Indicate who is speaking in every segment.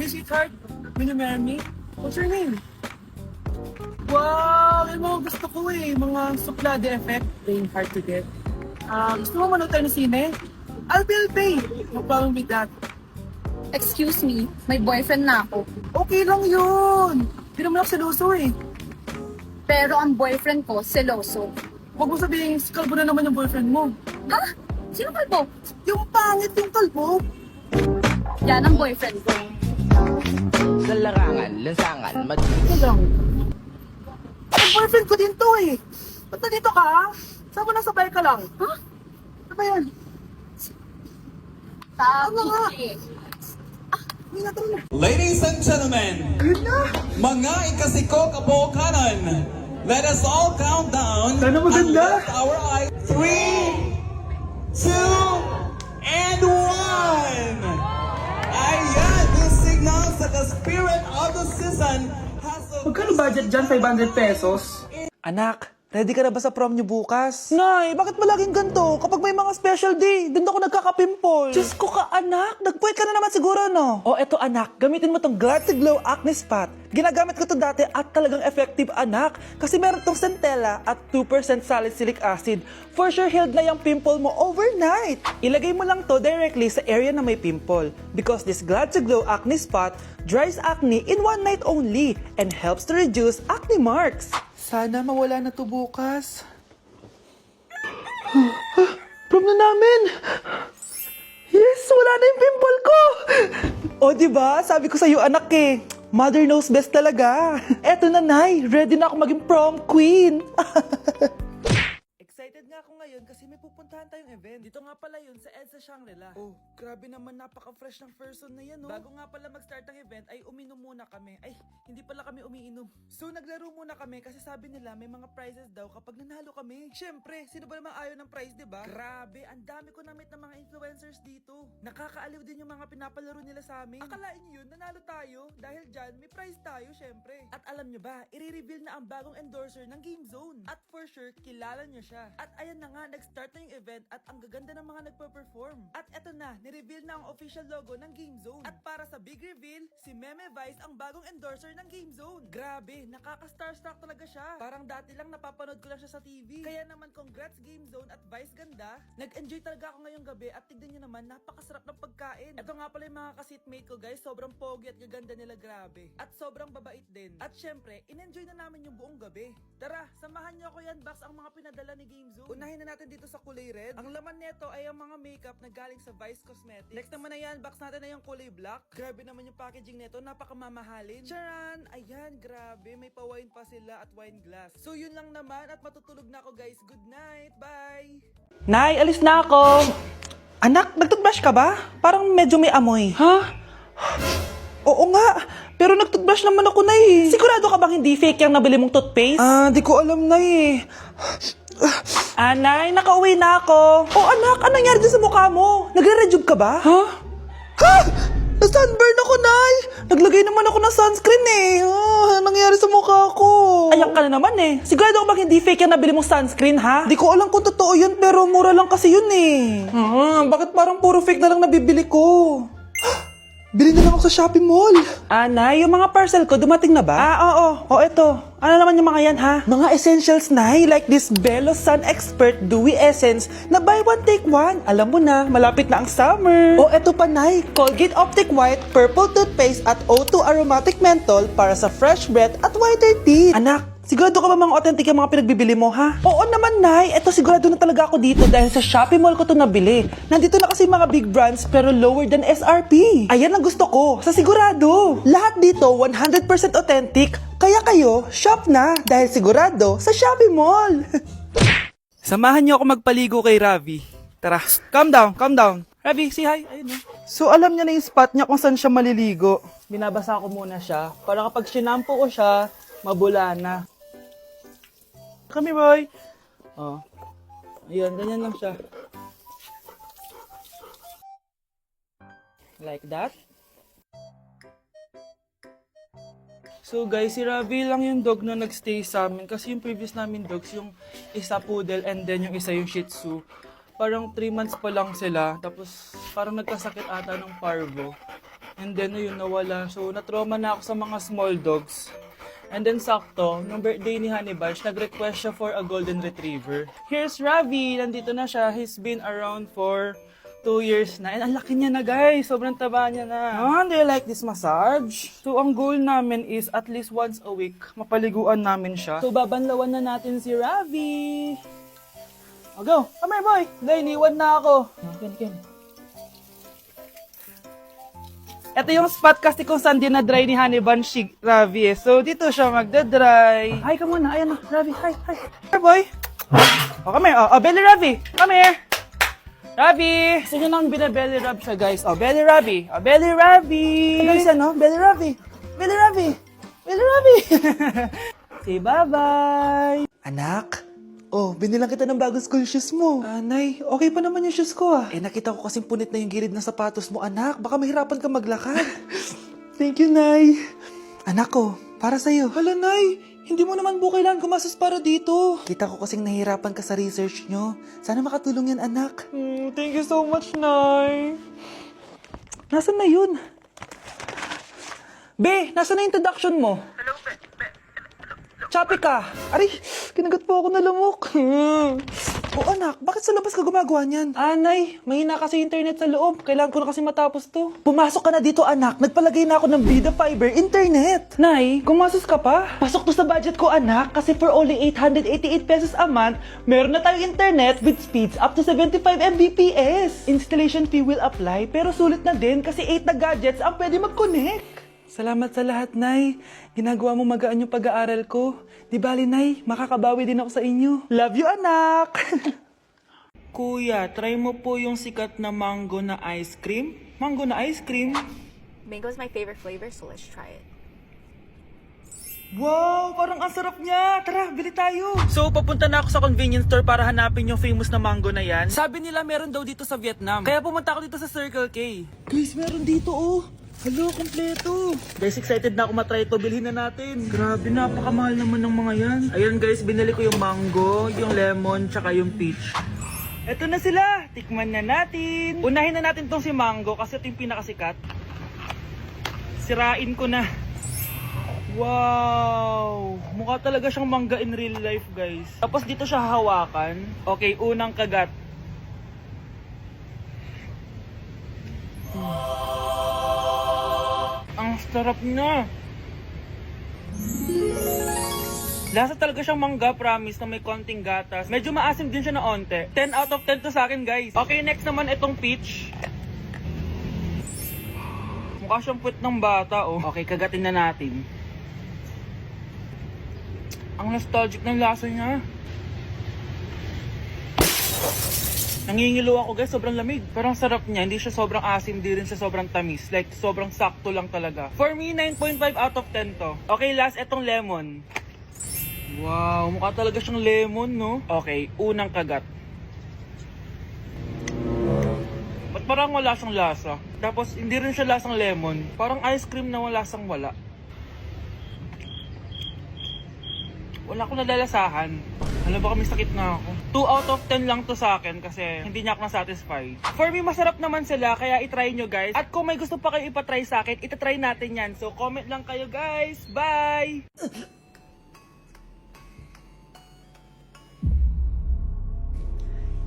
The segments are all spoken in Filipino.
Speaker 1: Hey, sweetheart. Will you marry me? What's your name? Wow! Yung mga gusto ko eh. Mga suplade effect. Playing hard to get. Gusto mo manood tayo ng sine? I'll pay. No problem with that.
Speaker 2: Excuse me, may boyfriend na ako.
Speaker 1: Okay lang yun. Hindi naman ako seloso eh.
Speaker 2: Pero ang boyfriend ko, seloso.
Speaker 1: Huwag mo sabihin, kalbo na naman yung boyfriend mo.
Speaker 2: Ha? Sino kalbo?
Speaker 1: Yung pangit yung kalbo.
Speaker 2: Yan ang boyfriend ko.
Speaker 3: Sa larangan, lansangan,
Speaker 1: Ito lang. Ang boyfriend ko din to eh. Ba't nandito ka? Saan mo nasabay ka lang? Ha? Ano ba yan?
Speaker 2: Sabi
Speaker 1: Ano nga?
Speaker 2: eh.
Speaker 1: Hindi na tayo.
Speaker 4: Ladies and gentlemen,
Speaker 1: Ayun na.
Speaker 4: mga ikasiko kabukanan, let us all count down
Speaker 1: Sana
Speaker 4: and
Speaker 1: maganda.
Speaker 4: lift our eyes. 3, 2, and 1! Ayan, this signals that the spirit of the season has a...
Speaker 1: Magkano budget dyan? 500 pesos?
Speaker 5: Anak, ready ka na ba sa prom niyo bukas? Nay, bakit palaging ganito? Kapag may mga special day, doon ako nagkaka-pimple. Diyos ko ka, anak. Nagpuwet ka na naman siguro, no? O, eto anak, gamitin mo tong Glad to Glow Acne Spot. Ginagamit ko to dati at talagang effective, anak. Kasi meron tong centella at 2% salicylic acid. For sure, healed na yung pimple mo overnight. Ilagay mo lang to directly sa area na may pimple. Because this Glad to Glow Acne Spot dries acne in one night only and helps to reduce acne marks. Sana mawala na to bukas. Prom na namin! Yes! Wala na yung pimple ko! O, diba? Sabi ko sa'yo, anak eh. Mother knows best talaga. Eto na, Nay. Ready na ako maging prom queen. Excited nga ako ngayon kasi may pupuntahan tayong event. Dito nga pala yun sa EDSA Shangri-La. Oh, grabe naman, napaka-fresh ng person na yan, oh. Bago nga pala mag-start ang event ay uminom muna kami. Ay, hindi pala kami umiinom. So naglaro muna kami kasi sabi nila may mga prizes daw kapag nanalo kami. Syempre, sino ba naman ayaw ng prize, diba? Grabe, ang dami ko na-meet ng mga influencers dito. Nakakaaliw din yung mga pinapalaro nila sa amin. Akalain nyo yun, nanalo tayo. Dahil dyan, may prize tayo, syempre. At alam nyo ba, i-reveal na ang bagong endorser ng Game Zone. At for sure, kilala nyo siya. At ayan na nga, nag-start na yung event at ang gaganda ng mga nagpa-perform. At eto na, ni-reveal na ang official logo ng Game Zone. At para sa big reveal, si Meme Vice ang bagong endorser ng Game Zone. Grabe, nakaka-starstruck talaga siya. Parang dati lang napapanood ko lang siya sa TV. Kaya naman congrats Game Zone at Vice ganda. Nag-enjoy talaga ako ngayong gabi at tignan nyo naman, napakasarap ng pagkain. Eto nga pala yung mga ka-seatmate ko guys, sobrang pogi at gaganda nila, grabe. At sobrang babait din. At syempre, in-enjoy na namin yung buong gabi. Tara, samahan nyo ako yan, box ang mga pinadala ni Game Zone. Unahin na natin dito sa kulay red. Ang laman nito ay ang mga makeup na galing sa Vice Cosmetics. Next naman na yan, box natin na yung kulay black. Grabe naman yung packaging nito, napakamamahalin. Charan! Ayan, grabe, may pa-wine pa sila at wine glass. So yun lang naman at matutulog na ako guys. Good night, bye! Nay, alis na ako! Anak, nag-toothbrush ka ba? Parang medyo may amoy. Ha? Oo nga, pero nag-toothbrush naman ako, Nay. Sigurado ka bang hindi fake yung nabili mong toothpaste? Di ko alam, Nay. Nay, nakauwi na ako. Oh, anak, anong nangyari dyan sa mukha mo? Nagre-rejuve ka ba? Ha? Ha? Na-sunburn ako, Nay. Naglagay naman ako ng sunscreen eh. Anong nangyari sa mukha ko? Ayak ka na naman eh. Sigurado ka bang hindi fake yung nabili mong sunscreen, ha? Di ko alam kung totoo yun, pero mura lang kasi yun eh. Bakit parang puro fake na lang nabibili ko? Bili na lang ako sa Shopee Mall. Nay, yung mga parcel ko, dumating na ba? Oo. O, eto. Ano naman yung mga yan, ha? Mga essentials, Nay, like this Belo Sun Expert Dewy Essence na buy one, take one. Alam mo na, malapit na ang summer. O, eto pa, Nay. Colgate Optic White, Purple Toothpaste at O2 Aromatic Menthol para sa fresh breath at whiter teeth. Anak, sigurado ka ba mga authentic yung mga pinagbibili mo, ha? Oo naman, Nay. Eto, sigurado na talaga ako dito dahil sa Shopee Mall ko to nabili. Nandito na kasi mga big brands pero lower than SRP. Ayan ang gusto ko, sa sigurado. Lahat dito 100% authentic. Kaya kayo, shop na dahil sigurado sa Shopee Mall. Samahan niyo ako magpaligo kay Ravi. Tara, calm down, calm down. Ravi, say hi. Ayun na. So, alam niya na yung spot niya kung saan siya maliligo. Binabasa ko muna siya para kapag sinampo ko siya, mabula na. Kami, boy. Oh. Ayun, ganyan lang siya. Like that. So guys, si Ravi lang yung dog na nagstay sa amin kasi yung previous namin dogs, yung isa poodle and then yung isa yung shih tzu. Parang 3 months pa lang sila, tapos parang nagkasakit ata ng parvo. And then, ayun, nawala. So, na-trauma na ako sa mga small dogs. And then, sakto, nung birthday ni Honey Bunch, nag-request siya for a golden retriever. Here's Ravi! Nandito na siya. He's been around for 2 years na. And ang laki niya na, guys. Sobrang taba niya na. Do you like this massage? So, ang goal namin is at least once a week, mapaliguan namin siya. So, babanlawan na natin si Ravi. O, go! Come here, boy! Dahil, iniwan na ako. Ken. Ito yung spot kasi kung saan dinadry ni Honey Bunch si Ravi eh. So, dito siya magdadry. Hi ka muna. Ayan na, Ravi. Hi. Here, boy. O, come here. O, belly Ravi. Come here. Ravi. Gusto nyo nang binabelly rub siya, guys. O, belly Ravi. O, belly Ravi. Guys, ano? Belly Ravi. Belly Ravi. Belly Ravi. Say bye-bye.
Speaker 6: Anak, binilang kita ng bagong school shoes mo.
Speaker 5: Nay, okay pa naman yung shoes ko ah.
Speaker 6: Nakita ko kasing punit na yung gilid ng sapatos mo, anak. Baka mahirapan ka maglakad.
Speaker 5: Thank you, Nay.
Speaker 6: Anak ko, para sa'yo.
Speaker 5: Hala, Nay. Hindi mo naman po kailangan gumastos para dito.
Speaker 6: Kita ko kasing nahihirapan ka sa research nyo. Sana makatulong yan, anak.
Speaker 5: Thank you so much, Nay. Nasaan na yun? Be, nasaan na introduction mo? Hello, Be. Choppy ka.
Speaker 6: Aray, kinagat po ako na lumok. Anak, bakit sa labas ka gumagawa niyan?
Speaker 5: Nay, mahina kasi internet sa loob. Kailangan ko na kasi matapos to.
Speaker 6: Pumasok ka na dito, anak. Nagpalagay na ako ng Vida Fiber Internet.
Speaker 5: Nay, gumastos ka pa?
Speaker 6: Pasok to sa budget ko, anak. Kasi for only 888 pesos a month, meron na tayong internet with speeds up to 75 Mbps. Installation fee will apply, pero sulit na din kasi 8 na gadgets ang pwede mag-connect.
Speaker 5: Salamat sa lahat, Nay. Ginagawa mo magaan yung pag-aaral ko. Di bali, Nay, makakabawi din ako sa inyo.
Speaker 6: Love you, anak.
Speaker 5: Kuya, try mo po yung sikat na mango na ice cream. Mango na ice cream?
Speaker 2: Mango is my favorite flavor, so let's try it.
Speaker 5: Wow, parang ang sarap niya. Tara, bili tayo. So, papunta na ako sa convenience store para hanapin yung famous na mango na yan. Sabi nila meron daw dito sa Vietnam. Kaya pumunta ako dito sa Circle K.
Speaker 6: Guys, meron dito, Hello, kompleto.
Speaker 5: Guys, excited na ako matry ito. Bilhin na natin. Grabe, napakamahal naman ng mga yan. Ayun guys, binili ko yung mango, yung lemon, tsaka yung peach. Eto na sila. Tikman na natin. Unahin na natin tong si mango kasi ito yung pinakasikat. Sirain ko na. Wow! Mukha talaga siyang mangga in real life, guys. Tapos dito siya hahawakan. Okay, unang kagat. Ang sarap niya. Lasa talaga siyang mangga, promise, na may konting gatas. Medyo maasim din siya na onte. 10 out of 10 to sa akin, guys. Okay, next naman itong peach. Mukha siyang puwet ng bata, Okay, kagatin na natin. Ang nostalgic ng lasa niya. Nangingilo ako, guys, sobrang lamig. Pero ang sarap niya, hindi siya sobrang asim, di rin siya sobrang tamis. Like, sobrang sakto lang talaga. For me, 9.5 out of 10 to. Okay, last, etong lemon. Wow, mukha talaga siyang lemon, no? Okay, unang kagat. Ba't parang wala siyang lasa? Tapos, hindi rin siya lasang lemon. Parang ice cream na wala lasang wala. Wala akong nalalasahan. Alam ba kami sakit na ako. 2 out of 10 lang to sa akin kasi hindi niya ako na-satisfy. For me, masarap naman sila kaya itry nyo guys. At kung may gusto pa kayo ipatry sa akin, itatry natin yan. So comment lang kayo guys. Bye!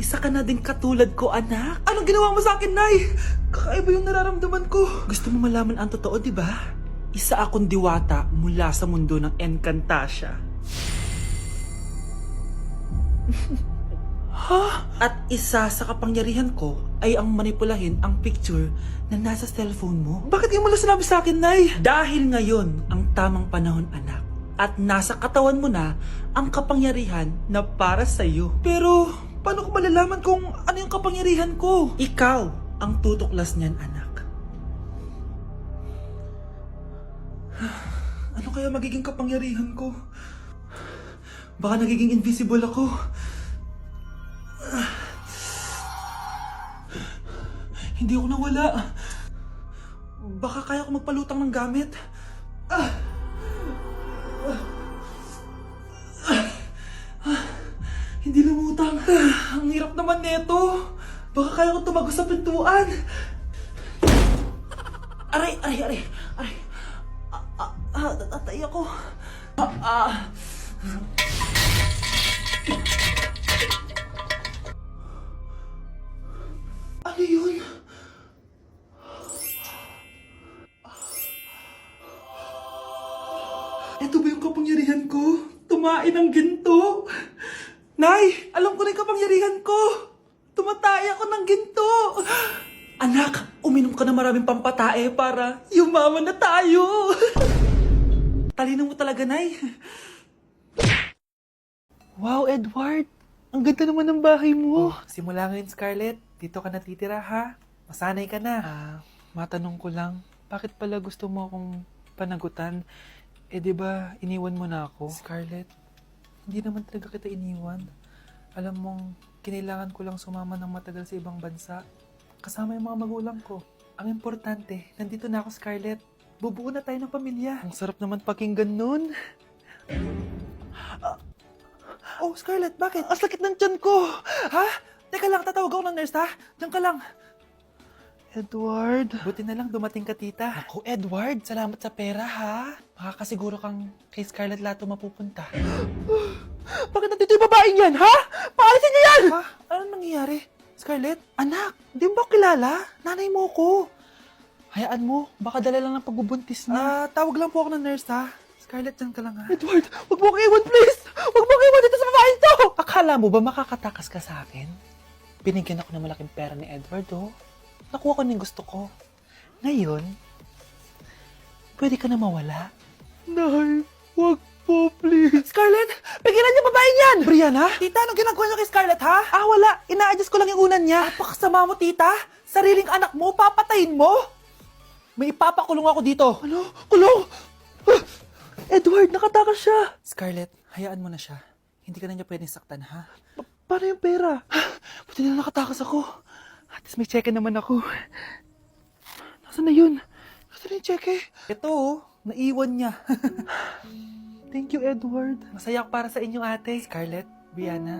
Speaker 6: Isa ka na din katulad ko, anak. Anong ginawa mo sa akin, Nay? Kakaiba yung nararamdaman ko. Gusto mo malaman ang totoo, di ba? Isa akong diwata mula sa mundo ng Encantasia. At isa sa kapangyarihan ko ay ang manipulahin ang picture na nasa cellphone mo. Bakit yung mula sinabi sa akin, Nay? Dahil ngayon ang tamang panahon, anak. At nasa katawan mo na ang kapangyarihan na para sa'yo. Pero, paano ko malalaman kung ano yung kapangyarihan ko? Ikaw ang tutuklas niyan, anak. Ano kaya magiging kapangyarihan ko? Baka nagiging invisible ako. Hindi ako nawala. Baka kaya ko magpalutang ng gamit. Hindi lumutang. Ang hirap naman neto. Baka kaya ko tumagos sa pintuan. Aray, aray, aray, aray. Natatay ako. Ano yun? Ito ba yung kapangyarihan ko? Tumain ng ginto? Nay, alam ko na yung kapangyarihan ko. Tumatay ako ng ginto. Anak, uminom ka na maraming pampatae para yumaman na tayo. Talino mo talaga, Nay. Wow, Edward. Ang ganda naman ng bahay mo. Simula ngayon, Scarlett. Dito ka natitira, ha? Masanay ka na. Matanong ko lang, bakit pala gusto mo akong panagutan? Eh, di ba, iniwan mo na ako? Scarlett, hindi naman talaga kita iniwan. Alam mong, kinailangan ko lang sumama ng matagal sa ibang bansa. Kasama yung mga magulang ko. Ang importante, nandito na ako, Scarlett. Bubuo na tayo ng pamilya. Ang sarap naman pakinggan nun. Oh, Scarlett, bakit? Ang sakit ng tiyan ko! Ha? Teka lang, tatawag ako ng nurse, ha? Diyan ka lang. Edward. Buti na lang dumating ka, tita. Ako, Edward, salamat sa pera, ha? Makakasiguro kang kay Scarlett Lato mapupunta. Bakit nandito yung babaeng yan, ha? Paalisin niyo yan! Ha? Anong nangyayari? Scarlett? Anak, di mo ba kilala? Nanay mo ko. Hayaan mo, baka dala lang ng pagbubuntis niya. Tawag lang po ako ng nurse, ha? Scarlett, dyan ka lang, ha? Edward, wag mo akong iwan, please! Wag mo akong iwan dito sa babaeng to! Akala mo ba makakatakas ka sa akin? Binigyan ako ng malaking pera ni Edward, oh. Nakuha ko ng gusto ko. Ngayon, pwede ka na mawala. Nay, wag po, please. Scarlett, pigilan niyo babae niyan! Brianna? Tita, anong ginagawa niyo kay Scarlett, ha? Wala. Ina-adjust ko lang yung unan niya. Napakasama mo, tita. Sariling anak mo, papatayin mo? May ipapakulong ako dito. Ano? Kulong? Edward, nakatakas siya. Scarlett, hayaan mo na siya. Hindi ka na niya pwedeng saktan, ha? Paano yung pera? Buti na nakatakas ako. At least may cheque naman ako. Nasaan na yun? Nasaan na yung cheque? Ito, oh. Naiwan niya. Thank you, Edward. Masaya ako para sa inyo, ate. Scarlett, Brianna.